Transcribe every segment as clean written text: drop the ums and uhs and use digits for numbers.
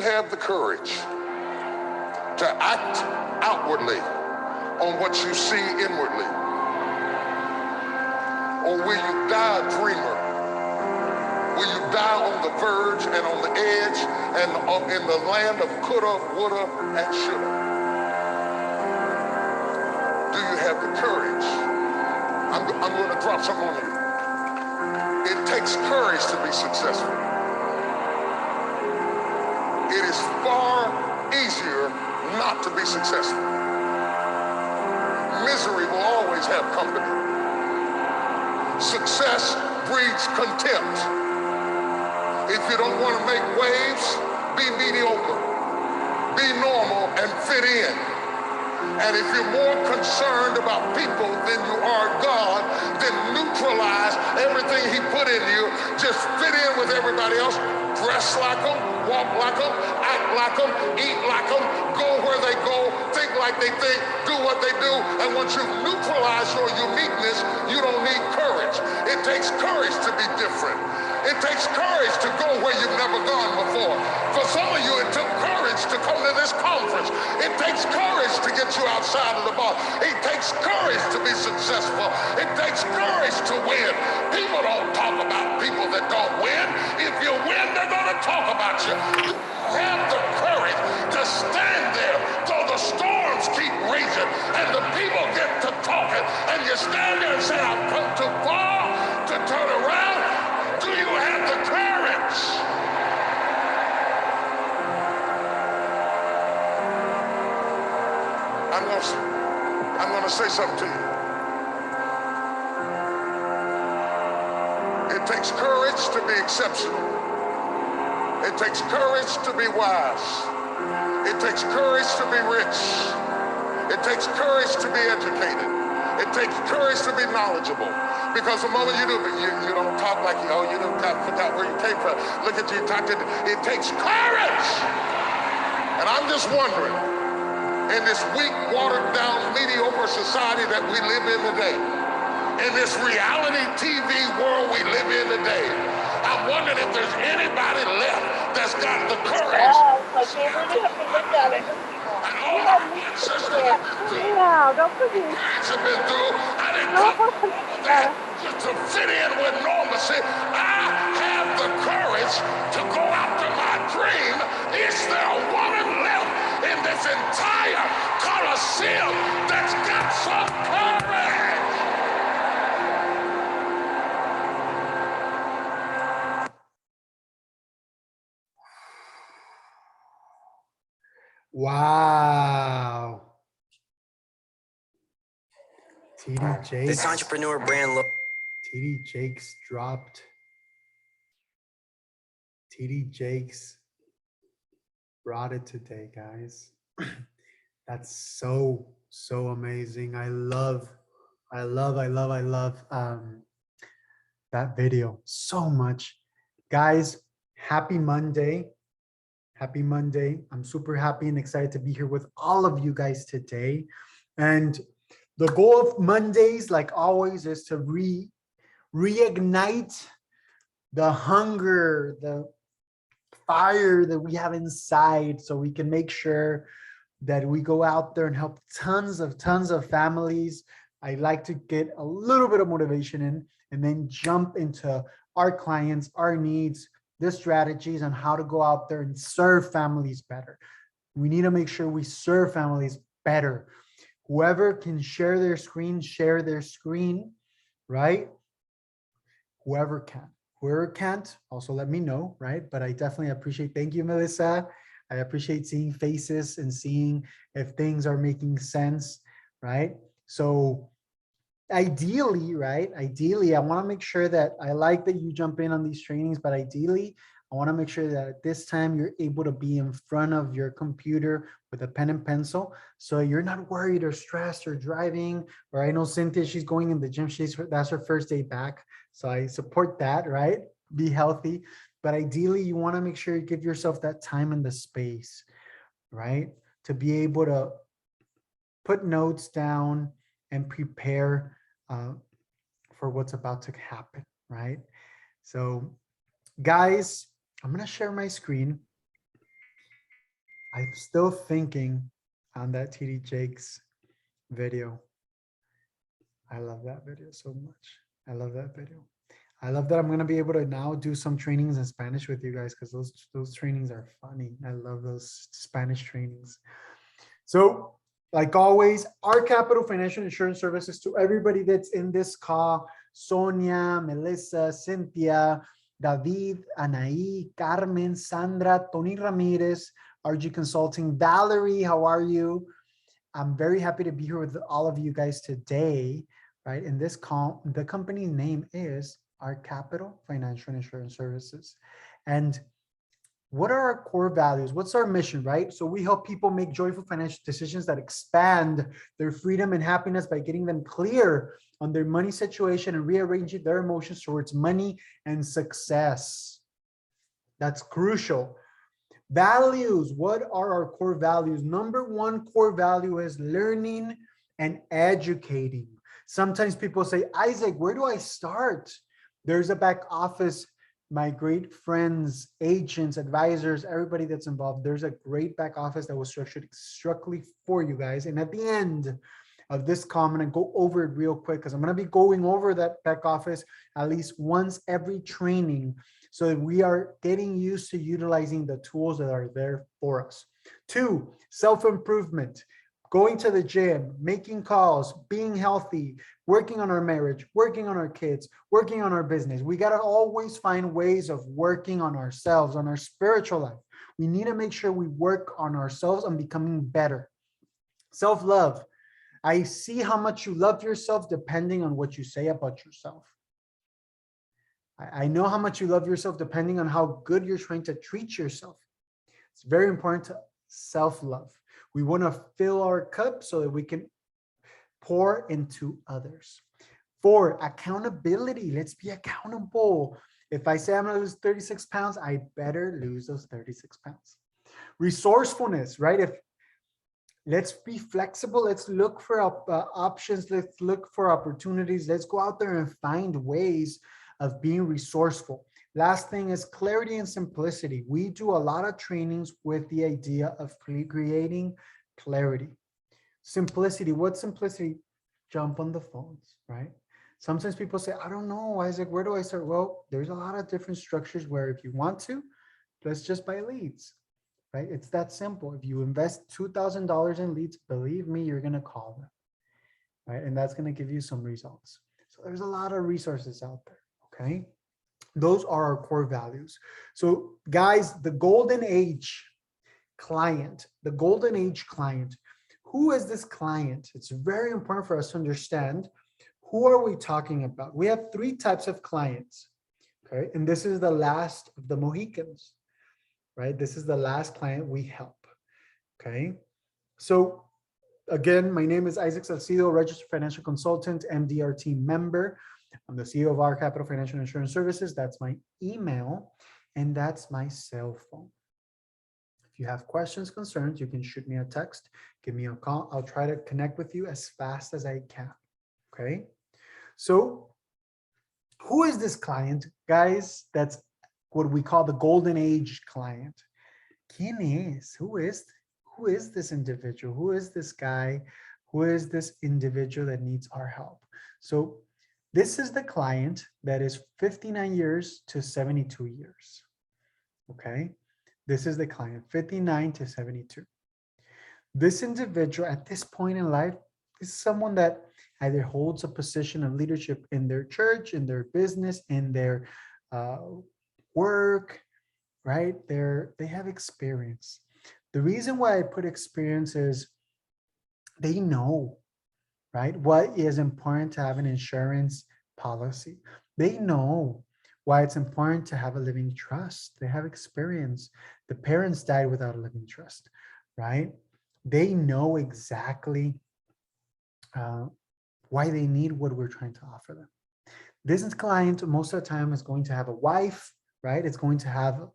have the courage to act outwardly on what you see inwardly? Or will you die a dreamer? Will you die on the verge and on the edge and in the land of coulda, woulda, and shoulda? Do you have the courage? I'm going to drop something on you. It takes courage to be successful. It is far easier not to be successful. Misery will always have company. Success breeds contempt. If you don't want to make waves, be mediocre. Be normal and fit in. And if you're more concerned about people than you are God, then neutralize everything he put in you. Just fit in with everybody else. Dress like them, walk like them, act like them, eat like them, go where they go, think like they think, do what they do. And once you've neutralized your uniqueness, you don't need courage. It takes courage to be different. It takes courage to go where you've never gone before. For some of you, it took courage to come to this conference. It takes courage to get you outside of the box. It takes courage to be successful. It takes courage to win. People don't talk about people that don't win. If you win, they're going to talk about you. You have the courage to stand there though the storms keep raging and the people get to talking, and you stand there and say, I've come too far to turn around. Do you have the courage? I'm going to say something to you. It takes courage to be exceptional. It takes courage to be wise. It takes courage to be rich. It takes courage to be educated. It takes courage to be knowledgeable. Because the moment you do, you don't talk like, oh, you don't forgot where you came from. Look at you talking. It takes courage. And I'm just wondering, in this weak, watered down, mediocre society that we live in today, in this reality TV world we live in today, I'm wondering if there's anybody left that's got the courage. And all our ancestors have been through, I didn't come over that just to fit in with normalcy. I have the courage to go after my dream. Is there a woman left in this entire Coliseum that's got some courage? Wow. TD Jakes. This entrepreneur brand look. TD Jakes dropped. TD Jakes brought it today, guys. That's so amazing. I love that video so much. Guys, happy Monday. Happy Monday. I'm super happy and excited to be here with all of you guys today. And the goal of Mondays, like always, is to reignite the hunger, the fire that we have inside, so we can make sure that we go out there and help tons of families. I like to get a little bit of motivation in and then jump into our clients, our needs, the strategies on how to go out there and serve families better. We need to make sure we serve families better. Whoever can share their screen, right? Whoever can. Whoever can't, also let me know, right? But I definitely appreciate, thank you, Melissa. I appreciate seeing faces and seeing if things are making sense, right? So ideally, right? Ideally, I want to make sure that I like that you jump in on these trainings, but ideally, I want to make sure that at this time you're able to be in front of your computer with a pen and pencil, so you're not worried or stressed or driving. Or I know Cynthia, she's going in the gym. That's her first day back. So I support that, right? Be healthy. But ideally, you want to make sure you give yourself that time and the space, right? To be able to put notes down and prepare for what's about to happen, right? So guys, I'm going to share my screen. I'm still thinking on that TD Jakes video. I love that video so much. I love that video. I love that I'm gonna be able to now do some trainings in Spanish with you guys because those trainings are funny. I love those Spanish trainings. So, like always, our Capital Financial Insurance Services to everybody that's in this call: Sonia, Melissa, Cynthia, David, Anaí, Carmen, Sandra, Tony Ramirez, RG Consulting, Valerie, how are you? I'm very happy to be here with all of you guys today, right? In this call, the company name is our Capital Financial Insurance Services. And what are our core values? What's our mission, right? So we help people make joyful financial decisions that expand their freedom and happiness by getting them clear on their money situation and rearranging their emotions towards money and success. That's crucial. Values, what are our core values? Number one core value is learning and educating. Sometimes people say, Isaac, where do I start? There's a back office. My great friends, agents, advisors, everybody that's involved, there's a great back office that was structured strictly for you guys. And at the end of this call, I'm going to go over it real quick because I'm going to be going over that back office at least once every training so that we are getting used to utilizing the tools that are there for us. 2, self-improvement. Going to the gym, making calls, being healthy, working on our marriage, working on our kids, working on our business. We got to always find ways of working on ourselves, on our spiritual life. We need to make sure we work on ourselves and becoming better. Self-love. I see how much you love yourself depending on what you say about yourself. I know how much you love yourself depending on how good you're trying to treat yourself. It's very important to self-love. We want to fill our cup so that we can pour into others. 4, accountability. Let's be accountable. If I say I'm going to lose 36 pounds, I better lose those 36 pounds. Resourcefulness, right? Let's be flexible. Let's look for options. Let's look for opportunities. Let's go out there and find ways of being resourceful. Last thing is clarity and simplicity. We do a lot of trainings with the idea of creating clarity. Simplicity. What's simplicity? Jump on the phones, right? Sometimes people say, I don't know, Isaac, where do I start? Well, there's a lot of different structures where if you want to, let's just buy leads, right? It's that simple. If you invest $2,000 in leads, believe me, you're going to call them, right? And that's going to give you some results. So there's a lot of resources out there, okay? Those are our core values. So guys, the golden age client, the golden age client, who is this client? It's very important for us to understand who are we talking about. We have 3 types of clients, okay? And this is the last of the Mohicans, right? This is the last client we help, okay? So again, my name is Isaac Salcido, registered financial consultant, MDRT member. I'm the CEO of our Capital Financial Insurance Services. That's my email, and that's my cell phone. If you have questions, concerns, you can shoot me a text, give me a call. I'll try to connect with you as fast as I can, okay? So who is this client? Guys, that's what we call the golden age client. ¿Quién es? Who is this individual? Who is this guy? Who is this individual that needs our help? So this is the client that is 59 years to 72 years, okay? This is the client, 59 to 72. This individual at this point in life is someone that either holds a position of leadership in their church, in their business, in their work, right? They have experience. The reason why I put experience is they know, right, what is important to have an insurance policy. They know why it's important to have a living trust. They have experience. The parents died without a living trust, right? They know exactly why they need what we're trying to offer them. Business client, most of the time, is going to have a wife, right? It's going to have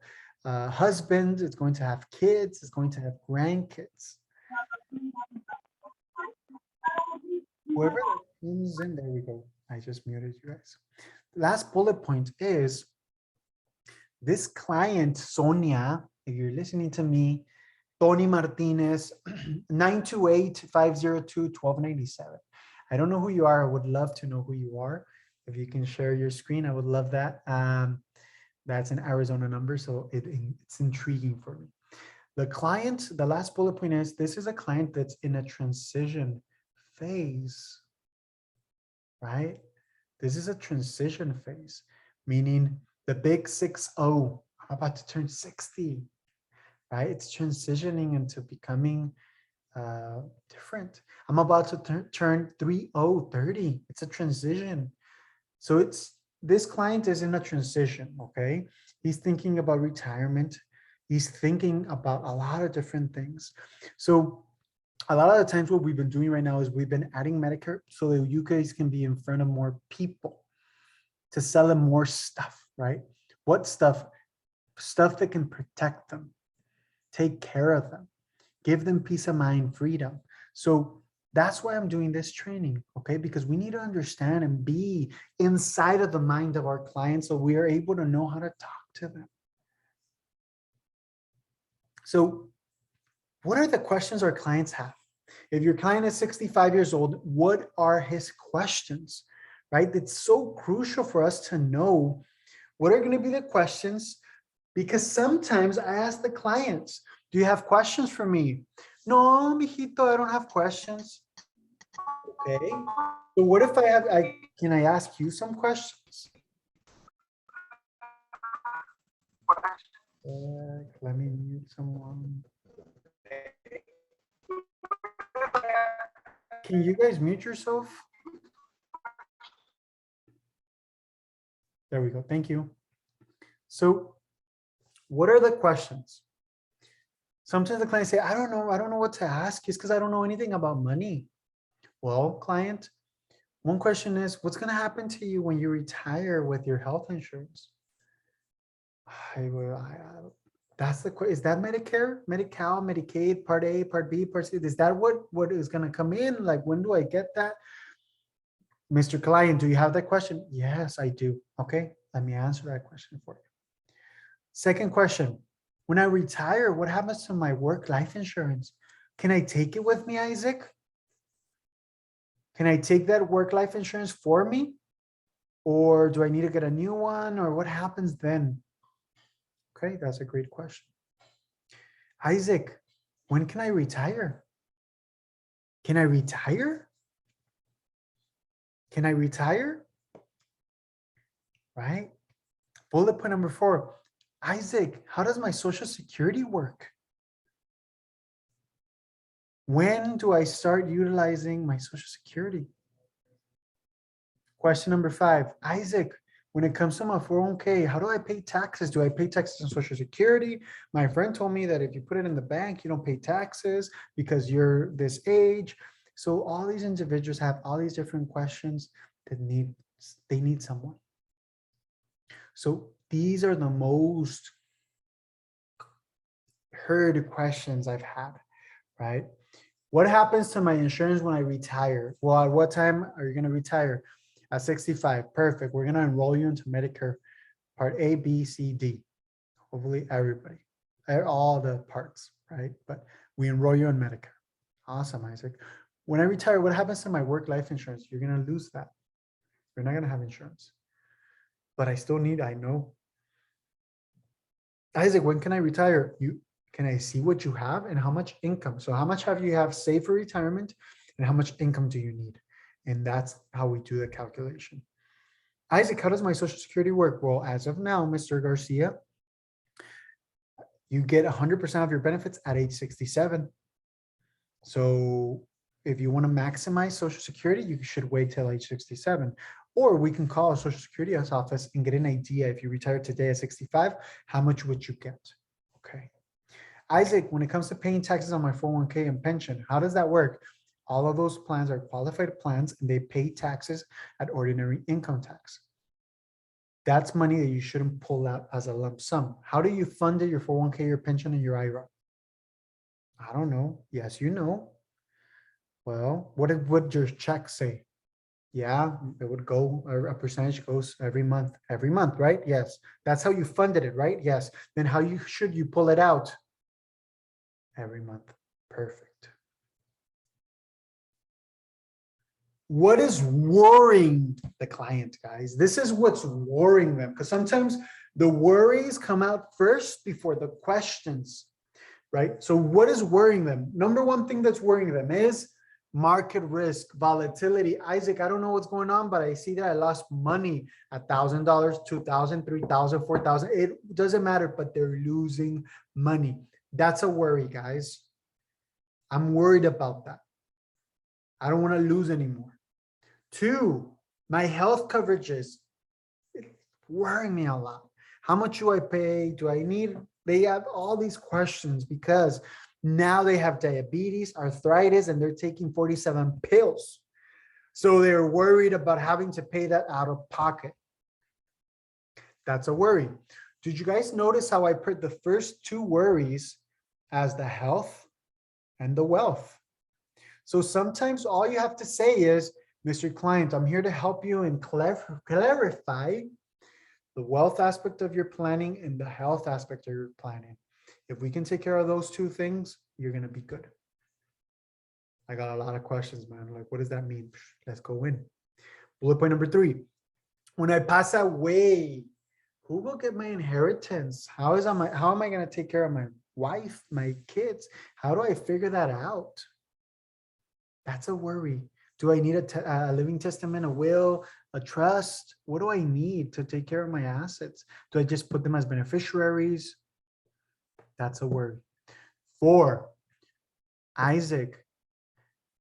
a husband. It's going to have kids. It's going to have grandkids. Whoever comes in, there we go. I just muted you guys. Last bullet point is this client, Sonia, if you're listening to me, Tony Martinez, 928-502-1297. I don't know who you are. I would love to know who you are. If you can share your screen, I would love that. That's an Arizona number, so it's intriguing for me. The client, the last bullet point is, this is a client that's in a transition phase, right? This is a transition phase, meaning the big 60, I'm about to turn 60, right? It's transitioning into becoming different. I'm about to turn 30. It's a transition. So this client is in a transition, okay? He's thinking about retirement. He's thinking about a lot of different things. So a lot of the times what we've been doing right now is we've been adding Medicare so that you guys can be in front of more people to sell them more stuff, right? What stuff? Stuff that can protect them, take care of them, give them peace of mind, freedom. So that's why I'm doing this training, okay? Because we need to understand and be inside of the mind of our clients so we are able to know how to talk to them. So what are the questions our clients have? If your client is 65 years old, what are his questions, right? It's so crucial for us to know what are going to be the questions, because sometimes I ask the clients, do you have questions for me? No, mijito, I don't have questions. Okay. So what if can I ask you some questions? Let me mute someone. Can you guys mute yourself? There we go. Thank you. So what are the questions? Sometimes the clients say, I don't know what to ask. It's because I don't know anything about money. Well, client, one question is, what's going to happen to you when you retire with your health insurance? That's the question. Is that Medicare, Medi-Cal, Medicaid, Part A, Part B, Part C? Is that what is going to come in? Like, when do I get that? Mr. Client, do you have that question? Yes, I do. Okay, let me answer that question for you. Second question, when I retire, what happens to my work life insurance? Can I take it with me, Isaac? Can I take that work life insurance for me? Or do I need to get a new one? Or what happens then? Okay, that's a great question. Isaac, when can I retire? Can I retire? Can I retire? Right? Bullet point number 4. Isaac, how does my Social Security work? When do I start utilizing my Social Security? Question number 5. Isaac, when it comes to my 401k, how do I pay taxes? Do I pay taxes on Social Security? My friend told me that if you put it in the bank, you don't pay taxes because you're this age. So all these individuals have all these different questions that they need someone. So these are the most heard questions I've had, right? What happens to my insurance when I retire? Well, at what time are you going to retire? At 65. Perfect. We're going to enroll you into Medicare Part A, B, C, D. Hopefully everybody, all the parts, right? But we enroll you in Medicare. Awesome, Isaac. When I retire, what happens to my work life insurance? You're going to lose that. You're not going to have insurance. But I still need, I know. Isaac, when can I retire? Can I see what you have and how much income? So how much have you saved for retirement and how much income do you need? And that's how we do the calculation. Isaac, how does my Social Security work? Well, as of now, Mr. Garcia, you get 100% of your benefits at age 67. So if you want to maximize Social Security, you should wait till age 67. Or we can call a Social Security office and get an idea. If you retire today at 65, how much would you get? Okay. Isaac, when it comes to paying taxes on my 401k and pension, how does that work? All of those plans are qualified plans and they pay taxes at ordinary income tax. That's money that you shouldn't pull out as a lump sum. How do you fund it, your 401k, your pension, and your IRA? I don't know. Yes, you know. Well, what would your check say? Yeah, it would go, a percentage goes every month, right? Yes. That's how you funded it, right? Yes. Then how should you pull it out? every month. Perfect. What is worrying the client, guys? This is what's worrying them, because sometimes the worries come out first before the questions, right? So what is worrying them? Number one thing that's worrying them is market risk, volatility. Isaac, I don't know what's going on, but I see that I lost money, $1,000, $2,000, $3,000, $4,000. It doesn't matter, but they're losing money. That's a worry, guys. I'm worried about that. I don't want to lose anymore. Two, my health coverages, it's worrying me a lot. How much do I pay? Do I need? They have all these questions because now they have diabetes, arthritis, and they're taking 47 pills. So they're worried about having to pay that out of pocket. That's a worry. Did you guys notice how I put the first two worries as the health and the wealth? So sometimes all you have to say is, Mr. Client, I'm here to help you and clarify the wealth aspect of your planning and the health aspect of your planning. If we can take care of those two things, you're going to be good. I got a lot of questions, man. Like, what does that mean? Let's go in. Bullet point number 3. When I pass away, who will get my inheritance? How am I going to take care of my wife, my kids? How do I figure that out? That's a worry. Do I need a living testament, a will, a trust? What do I need to take care of my assets? Do I just put them as beneficiaries? That's a worry. 4, Isaac,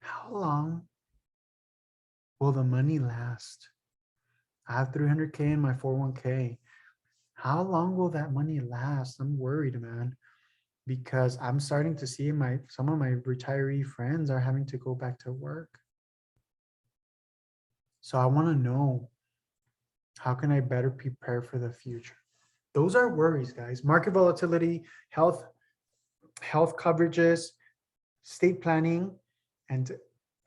how long will the money last? I have 300K in my 401k. How long will that money last? I'm worried, man, because I'm starting to see some of my retiree friends are having to go back to work. So I want to know, how can I better prepare for the future? Those are worries, guys. Market volatility, health coverages, estate planning, and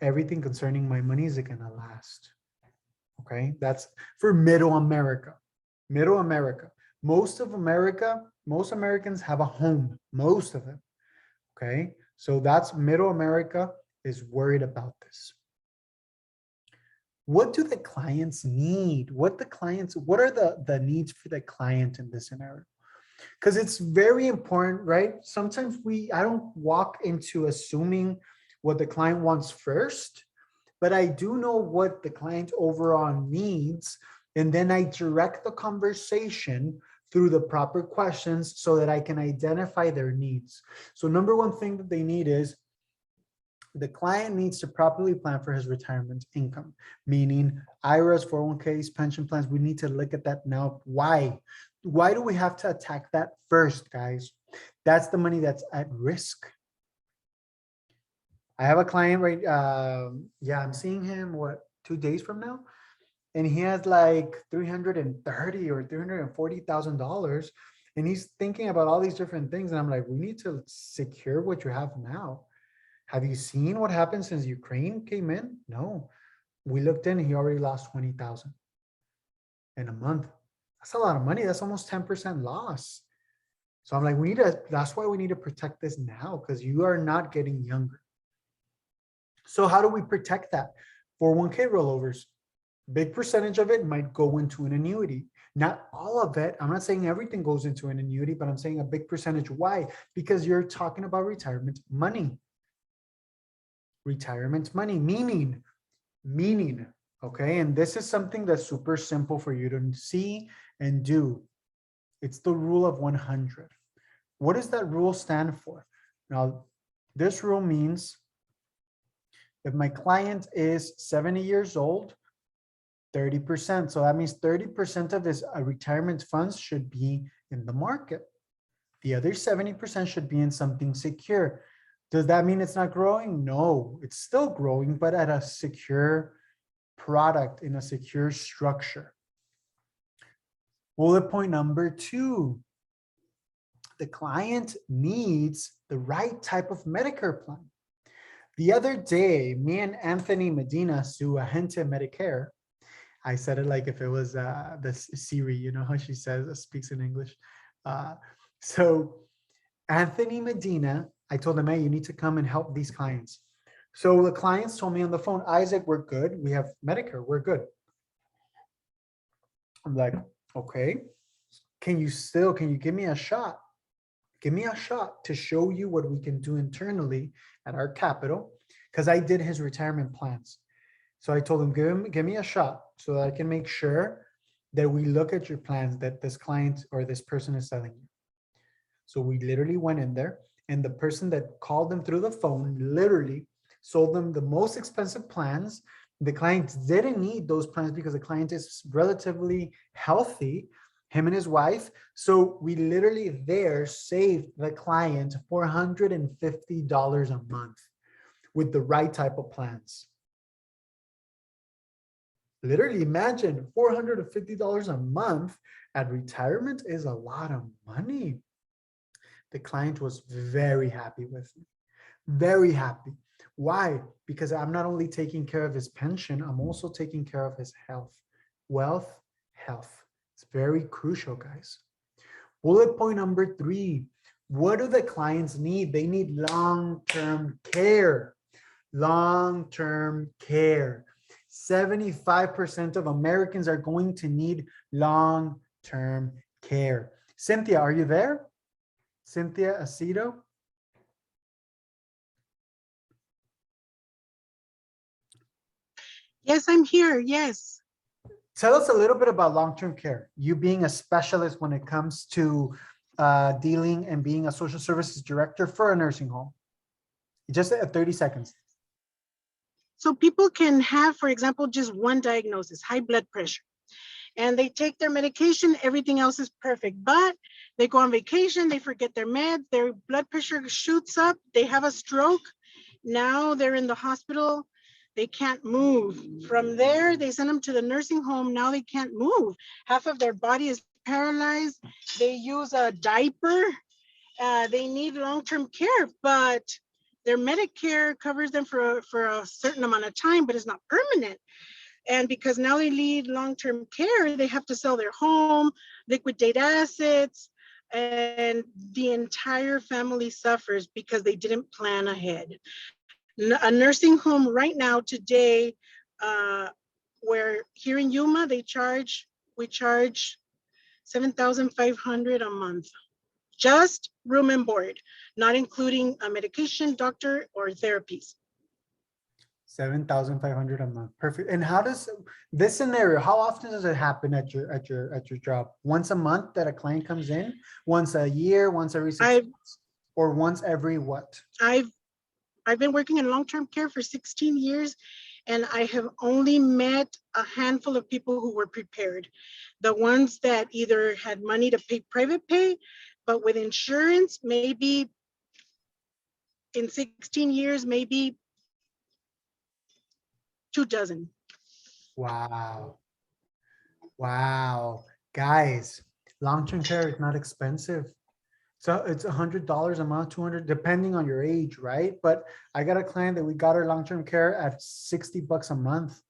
everything concerning my money. Is it going to last? Okay, that's for middle America. Middle America. Most Americans have a home, most of them. Okay, so that's middle America is worried about this. What do the clients need? What are the needs for the client in this scenario? Because it's very important, right? Sometimes I don't walk into assuming what the client wants first, but I do know what the client overall needs. And then I direct the conversation through the proper questions so that I can identify their needs. So number one thing that they need is, the client needs to properly plan for his retirement income, meaning IRAs, 401ks, pension plans. We need to look at that now. Why? Why do we have to attack that first, guys? That's the money that's at risk. I have a client, right? I'm seeing him, 2 days from now? And he has like $330,000 or $340,000. And he's thinking about all these different things. And I'm like, we need to secure what you have now. Have you seen what happened since Ukraine came in? No. We looked in, he already lost 20,000 in a month. That's a lot of money. That's almost 10% loss. So I'm like, that's why we need to protect this now, because you are not getting younger. So how do we protect that? 401k rollovers, big percentage of it might go into an annuity. Not all of it. I'm not saying everything goes into an annuity, but I'm saying a big percentage. Why? Because you're talking about retirement money. Retirement money, meaning, okay? And this is something that's super simple for you to see and do. It's the rule of 100. What does that rule stand for? Now, this rule means if my client is 70 years old, 30%. So that means 30% of his retirement funds should be in the market. The other 70% should be in something secure. Does that mean it's not growing? No, it's still growing, but at a secure product, in a secure structure. Bullet point number 2, the client needs the right type of Medicare plan. The other day, me and Anthony Medina, su agente Medicare, I said it like if it was the Siri, you know how she speaks in English. So Anthony Medina I told them, hey, you need to come and help these clients. So the clients told me on the phone, Isaac, we're good. We have Medicare, we're good. I'm like, okay, can you give me a shot? Give me a shot to show you what we can do internally at our capital, because I did his retirement plans. So I told him, give me a shot so that I can make sure that we look at your plans that this client or this person is selling you. So we literally went in there, and the person that called them through the phone literally sold them the most expensive plans. The client didn't need those plans because the client is relatively healthy, him and his wife. So we literally there saved the client $450 a month with the right type of plans. Literally imagine $450 a month at retirement is a lot of money. The client was very happy with me, very happy. Why? Because I'm not only taking care of his pension, I'm also taking care of his health, wealth, health. It's very crucial, guys. Bullet point number 3, what do the clients need? They need long-term care. Long-term care. 75% of Americans are going to need long-term care. Cynthia, are you there? Cynthia Aceto? Yes, I'm here. Yes. Tell us a little bit about long-term care. You being a specialist when it comes to dealing and being a social services director for a nursing home. Just 30 seconds. So people can have, for example, just one diagnosis, high blood pressure, and they take their medication, everything else is perfect, but they go on vacation, they forget their meds, their blood pressure shoots up, they have a stroke, now they're in the hospital, they can't move. From there, they send them to the nursing home, now they can't move. Half of their body is paralyzed, they use a diaper, they need long-term care, but their Medicare covers them for a certain amount of time, but it's not permanent. And because now they need long-term care, they have to sell their home, liquidate assets, and the entire family suffers because they didn't plan ahead. A nursing home right now today, where here in Yuma, we charge $7,500 a month, just room and board, not including a medication, doctor, or therapies. 7,500 a month. Perfect. And how does this scenario, how often does it happen at your job? Once a month that a client comes in? Once a year, once every 6 months? Or once every what? I've been working in long-term care for 16 years, and I have only met a handful of people who were prepared. The ones that either had money to pay private pay, but with insurance, maybe in 16 years, maybe 2 dozen. Wow. Wow. Guys, long-term care is not expensive. So it's $100 a month, 200, depending on your age, right? But I got a client that we got her long-term care at 60 bucks a month.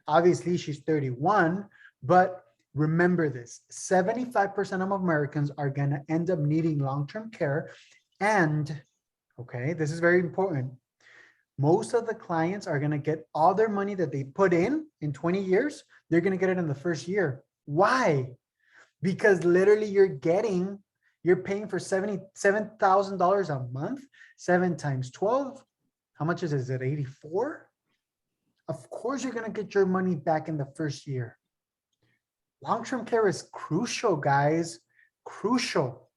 Obviously, she's 31, but remember this, 75% of Americans are going to end up needing long-term care. And, okay, this is very important. Most of the clients are going to get all their money that they put in 20 years. They're going to get it in the first year. Why? Because literally you're paying for $77,000 a month, 7 times 12. How much is it? Is it 84? Of course, you're going to get your money back in the first year. Long-term care is crucial, guys. Crucial.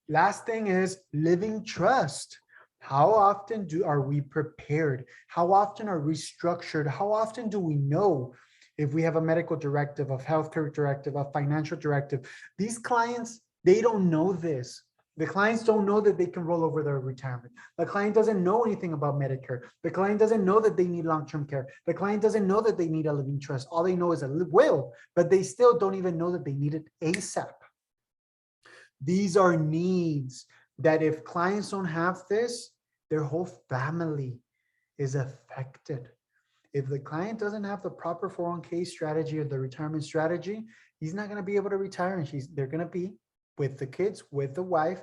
Last thing is living trust. How often are we prepared? How often are we structured? How often do we know if we have a medical directive, a healthcare directive, a financial directive? These clients, they don't know this. The clients don't know that they can roll over their retirement. The client doesn't know anything about Medicare. The client doesn't know that they need long-term care. The client doesn't know that they need a living trust. All they know is a will, but they still don't even know that they need it ASAP. These are needs that if clients don't have this, their whole family is affected. If the client doesn't have the proper 401k strategy or the retirement strategy, he's not going to be able to retire, and they're going to be with the kids, with the wife,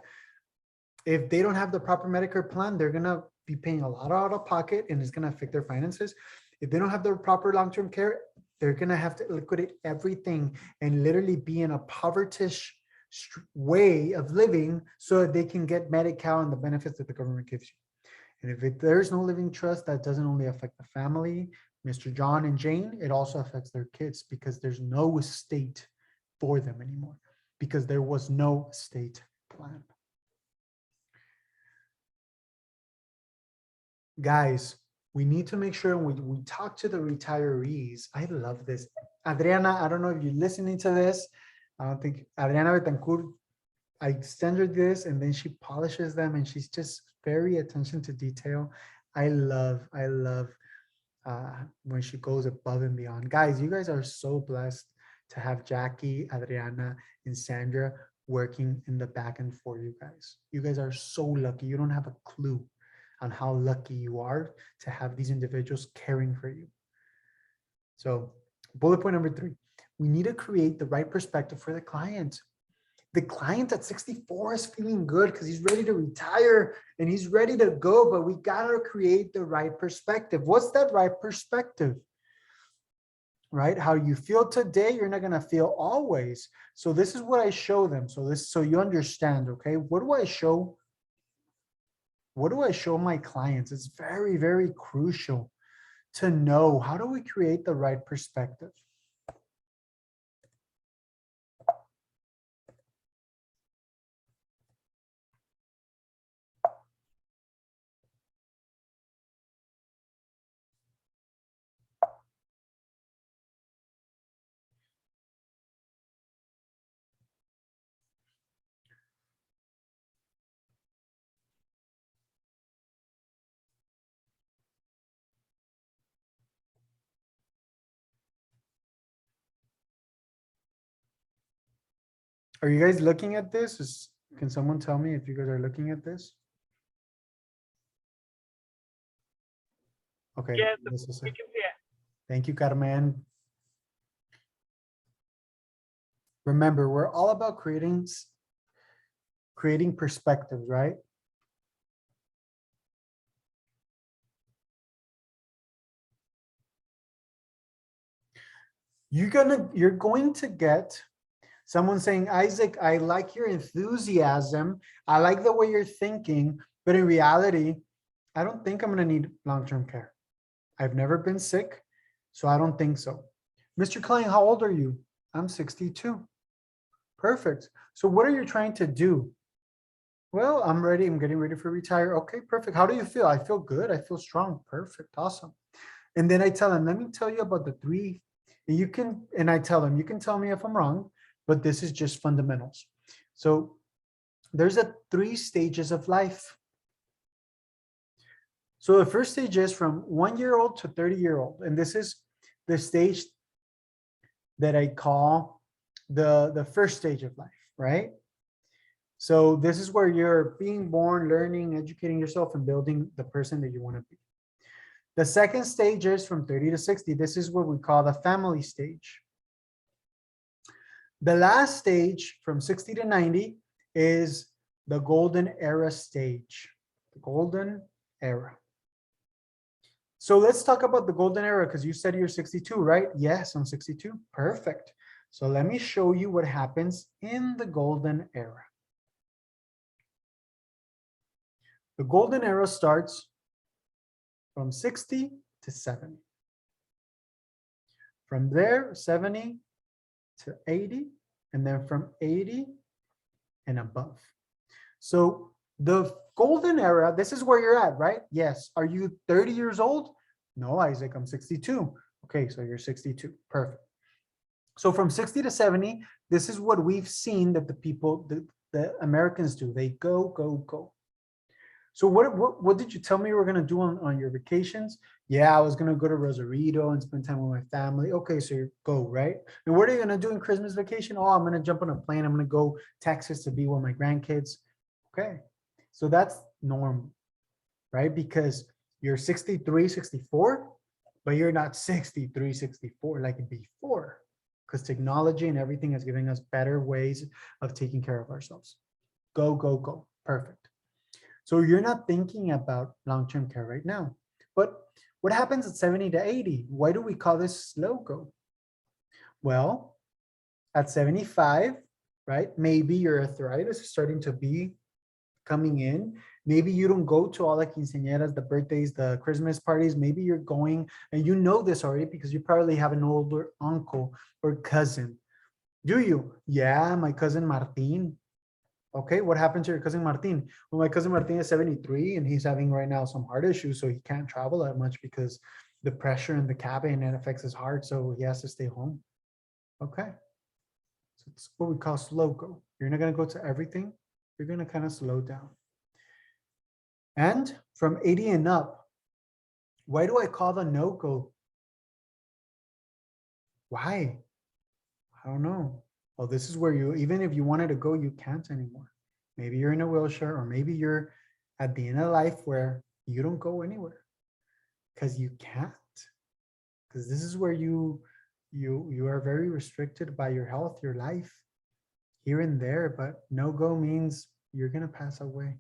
If they don't have the proper Medicare plan, they're gonna be paying a lot out of pocket and it's gonna affect their finances. If they don't have the proper long-term care, they're gonna have to liquidate everything and literally be in a povertish way of living so that they can get Medi-Cal and the benefits that the government gives you. And if there's no living trust, that doesn't only affect the family, Mr. John and Jane, it also affects their kids because there's no estate for them anymore because there was no estate plan. Guys, we need to make sure we talk to the retirees. I love this. Adriana, I don't know if you're listening to this. I don't think Adriana Betancourt, I send her this and then she polishes them and she's just very attention to detail. I love when she goes above and beyond. Guys, you guys are so blessed to have Jackie, Adriana, and Sandra working in the back end for you guys. You guys are so lucky. You don't have a clue on how lucky you are to have these individuals caring for you. So bullet point number 3, we need to create the right perspective for the client. The client at 64 is feeling good because he's ready to retire and he's ready to go, but we got to create the right perspective. What's that right perspective? Right? How you feel today, you're not going to feel always. So this is what I show them. So you understand, okay? What do I show? What do I show my clients? It's very, very crucial to know, how do we create the right perspective? Are you guys looking at this? Can someone tell me if you guys are looking at this? Okay. Yes, This is we it. can see it. Thank you, Carmen. Remember, we're all about creating perspectives, right? You're going to get someone saying, Isaac, I like your enthusiasm. I like the way you're thinking, but in reality, I don't think I'm going to need long-term care. I've never been sick, so I don't think so. Mr. Klein, how old are you? I'm 62. Perfect. So what are you trying to do? Well, I'm ready. I'm getting ready for retire. Okay, perfect. How do you feel? I feel good. I feel strong. Perfect. Awesome. And then I tell them, let me tell you about the 3. And I tell them, you can tell me if I'm wrong, but this is just fundamentals. So there's 3 stages of life. So the first stage is from 1-year-old to 30-year-old. And this is the stage that I call the first stage of life, right? So this is where you're being born, learning, educating yourself, and building the person that you want to be. The second stage is from 30 to 60. This is what we call the family stage. The last stage from 60 to 90 is the golden era stage, the golden era. So let's talk about the golden era because you said you're 62, right? Yes, I'm 62. Perfect. So let me show you what happens in the golden era. The golden era starts from 60 to 70. From there, 70 to 80, and then from 80 and above. So the golden era, this is where you're at, right? Yes. Are you 30 years old? No, Isaac, I'm 62. Okay, so you're 62. Perfect. So from 60 to 70, this is what we've seen that the people, the Americans do. They go, go, go. So what did you tell me you were going to do on your vacations? Yeah, I was going to go to Rosarito and spend time with my family. Okay, so you go, right? And what are you going to do in Christmas vacation? Oh, I'm going to jump on a plane. I'm going to go Texas to be with my grandkids. Okay, so that's normal, right? Because you're 63, 64, but you're not 63, 64 like before, because technology and everything is giving us better ways of taking care of ourselves. Go, go, go. Perfect. So you're not thinking about long-term care right now. But what happens at 70 to 80? Why do we call this logo? Well, at 75, right? Maybe your arthritis is starting to be coming in. Maybe you don't go to all the quinceañeras, the birthdays, the Christmas parties. Maybe you're going, and you know this already because you probably have an older uncle or cousin. Do you? Yeah, my cousin Martin. Okay, what happened to your cousin Martin? Well, my cousin Martin is 73 and he's having right now some heart issues, so he can't travel that much because the pressure in the cabin, and affects his heart, so he has to stay home. Okay, so it's what we call slow go. You're not gonna go to everything. You're gonna kind of slow down. And from 80 and up, why do I call the no-go? Why? I don't know. Well, this is where you, even if you wanted to go, you can't anymore. Maybe you're in a wheelchair, or maybe you're at the end of life where you don't go anywhere because you can't. Because this is where you are very restricted by your health, your life, here and there, but no go means you're gonna pass away.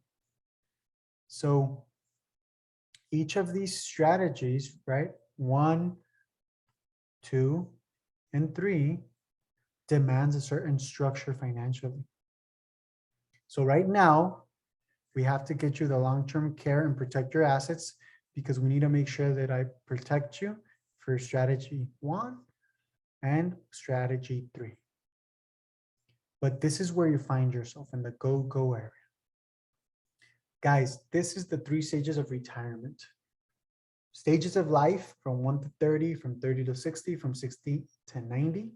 So each of these strategies, right? 1, 2, and 3 demands a certain structure financially. So right now, we have to get you the long-term care and protect your assets, because we need to make sure that I protect you for strategy 1 and strategy 3. But this is where you find yourself in the go-go area. Guys, this is the 3 stages of retirement. Stages of life from 1 to 30, from 30 to 60, from 60 to 90.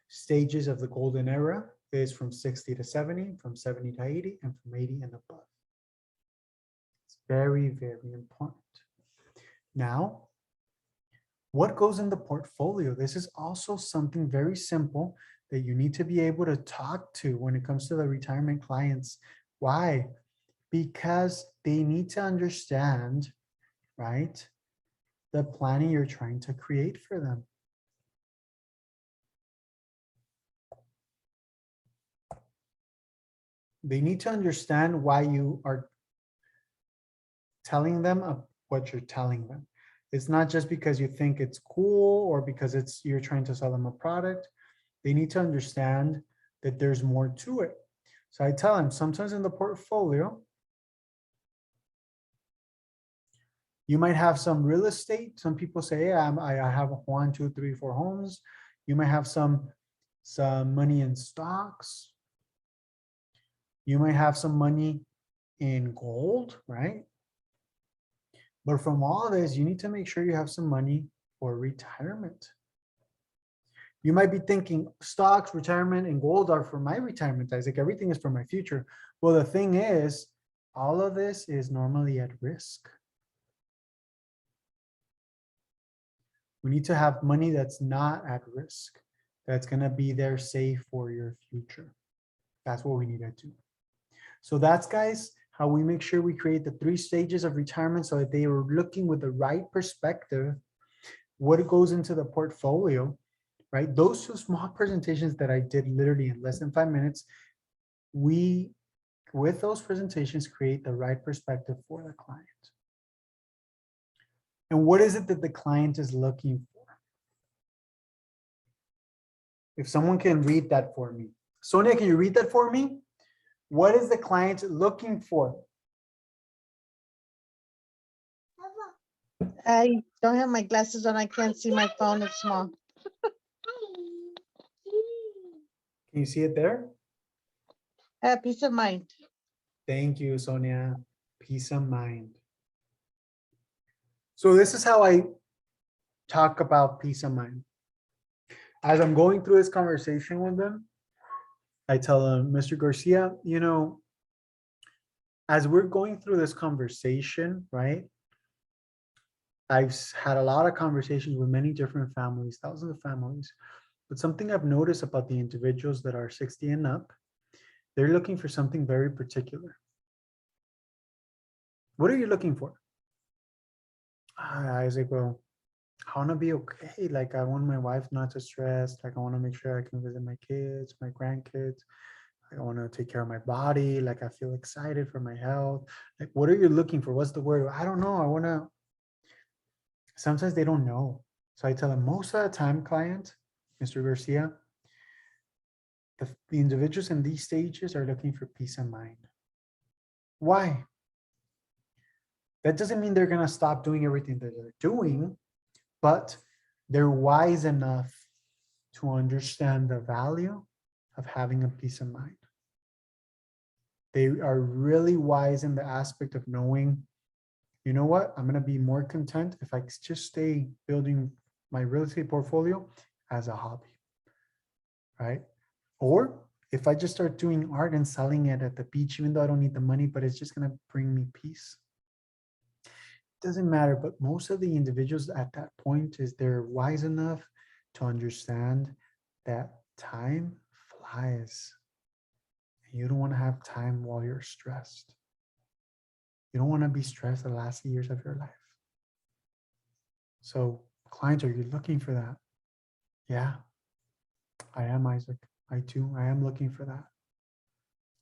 Stages of the golden era is from 60 to 70, from 70 to 80, and from 80 and above. It's very, very important. Now, what goes in the portfolio? This is also something very simple that you need to be able to talk to when it comes to the retirement clients. Why? Because they need to understand, right, the planning you're trying to create for them. They need to understand why you are telling them what you're telling them. It's not just because you think it's cool or because you're trying to sell them a product. They need to understand that there's more to it. So I tell them sometimes in the portfolio, you might have some real estate. Some people say, yeah, I have 1, 2, 3, 4 homes. You might have some money in stocks. You might have some money in gold, right? But from all of this, you need to make sure you have some money for retirement. You might be thinking stocks, retirement, and gold are for my retirement. Isaac, everything is for my future. Well, the thing is, all of this is normally at risk. We need to have money that's not at risk, that's going to be there safe for your future. That's what we need to do. So that's, guys, how we make sure we create the 3 stages of retirement so that they are looking with the right perspective, what goes into the portfolio, right? Those 2 small presentations that I did literally in less than 5 minutes, we, with those presentations, create the right perspective for the client. And what is it that the client is looking for? If someone can read that for me. Sonia, can you read that for me? What is the client looking for? I don't have my glasses on. I can't see my phone. It's small. Can you see it there? Peace of mind. Thank you, Sonia. Peace of mind. So this is how I talk about peace of mind. As I'm going through this conversation with them, I tell them, Mr. Garcia, you know, as we're going through this conversation, right? I've had a lot of conversations with many different families, thousands of families, but something I've noticed about the individuals that are 60 and up, they're looking for something very particular. What are you looking for? I say, well, I want to be okay. Like, I want my wife not to stress. Like, I want to make sure I can visit my kids, my grandkids. I want to take care of my body. Like I feel excited for my health. Like, what are you looking for? What's the word? I don't know. I want to, sometimes they don't know. So I tell them most of the time, client, Mr. Garcia, the individuals in these stages are looking for peace of mind. Why? That doesn't mean they're going to stop doing everything that they're doing, but they're wise enough to understand the value of having a peace of mind. They are really wise in the aspect of knowing, you know what, I'm going to be more content if I just stay building my real estate portfolio as a hobby, right? Or if I just start doing art and selling it at the beach, even though I don't need the money, but it's just going to bring me peace. It doesn't matter, but most of the individuals at that point is they're wise enough to understand that time flies. You don't want to have time while you're stressed. You don't want to be stressed the last years of your life. So clients, are you looking for that? Yeah, I am, Isaac. I too, I am looking for that.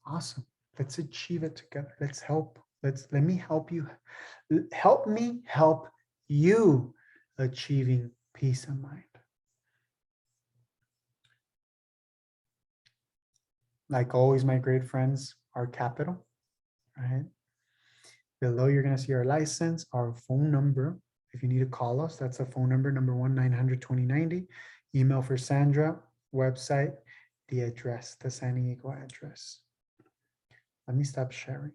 Awesome. Let's achieve it together. Let's help. Let me help you. Help me help you achieving peace of mind. Like always, my great friends, our capital, right? Below, you're going to see our license, our phone number. If you need to call us, that's a phone number, number 1-900-2090. Email for Sandra, website, the address, the San Diego address. Let me stop sharing.